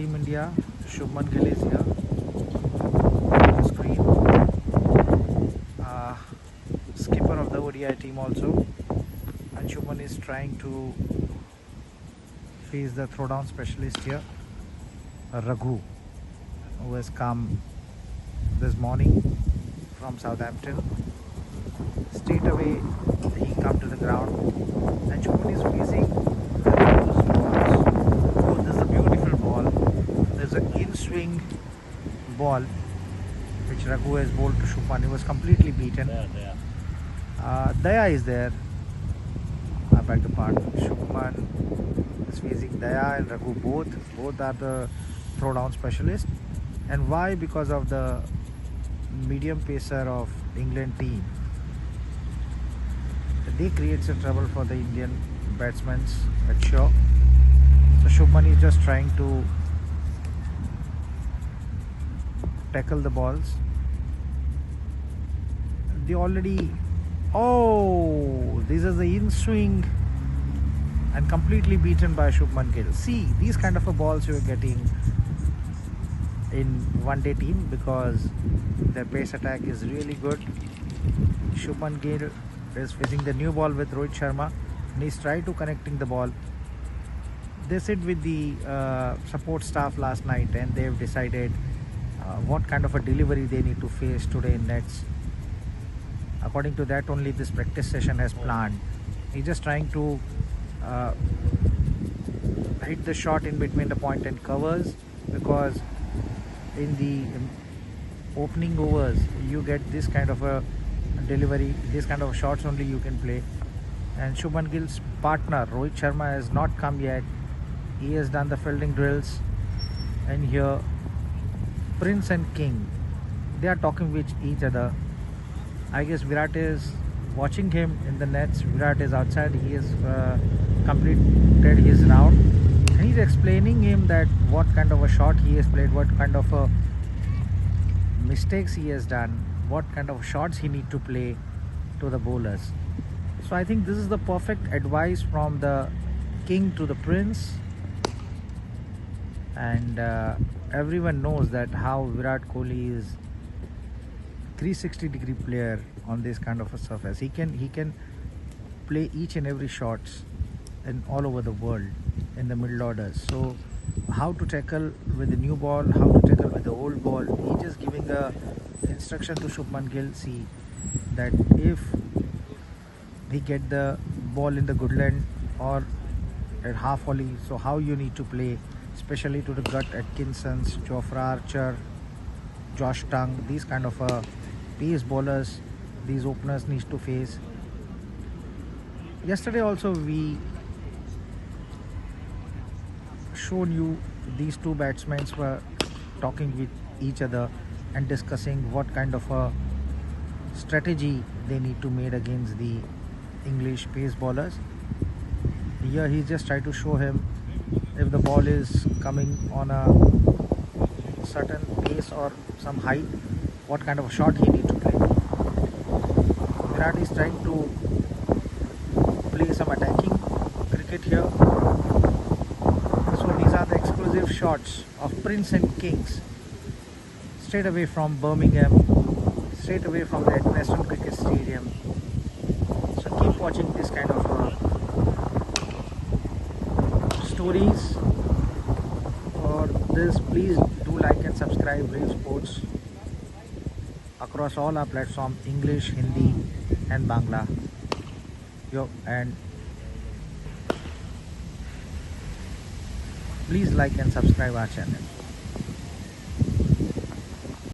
Team India. Shubman Gill is here on the screen. Skipper of the ODI team also. And Shubman is trying to face the throwdown specialist here, Raghu, who has come this morning from Southampton. Straight away he come to the ground and Shubman is facing those balls. Oh, this is a beautiful ball. There's an in-swing ball which Raghu has bowled to Shubman. He was completely beaten. Daya is there. I beg the pardon. Shubman is facing Daya and Raghu both. Both are the throwdown specialists. And why? Because of the medium pacer of England team. They create some trouble for the Indian batsmen at Shaw. So Shubman is just trying to tackle the balls. They already... Oh, this is the in-swing and completely beaten by Shubman Gill. See, these kind of balls you are getting in one-day team because their pace attack is really good. Shubman Gill is facing the new ball with Rohit Sharma and he's trying to connecting the ball. They sit with the support staff last night and they've decided what kind of a delivery they need to face today in nets. According to that only this practice session has planned. He's just trying to hit the shot in between the point and covers, because in the opening overs you get this kind of a delivery, this kind of shots only you can play. And Shubman Gill's partner Rohit Sharma has not come yet. He has done the fielding drills, and here Prince and King, they are talking with each other. I guess Virat is watching him in the nets. Virat is outside. He has completed his round and he's explaining him that what kind of a shot he has played, what kind of mistakes he has done, what kind of shots he need to play to the bowlers. So I think this is the perfect advice from the King to the Prince, and everyone knows that how Virat Kohli is 360-degree player on this kind of a surface. He can play each and every shots in all over the world in the middle orders. So how to tackle with the new ball, how to tackle with the old ball, he just giving a instruction to Shubman Gill. See that if he get the ball in the good length or at half volley, so how you need to play, especially to the gut Atkinsons, Jofra Archer, Josh Tongue, these kind of pace bowlers these openers need to face. Yesterday also we shown you these two batsmen were talking with each other and discussing what kind of a strategy they need to make against the English pace bowlers. Here he just tried to show him if the ball is coming on a certain pace or some height, what kind of a shot he need to play. Virat is trying to play some attacking cricket here. So these are the exclusive shots of Prince and Kings, straight away from Birmingham, straight away from the Edgbaston Cricket Stadium. So keep watching this kind of stories. For this, please do like and subscribe Real Sports across all our platforms, English, Hindi and Bangla. And please like and subscribe our channel.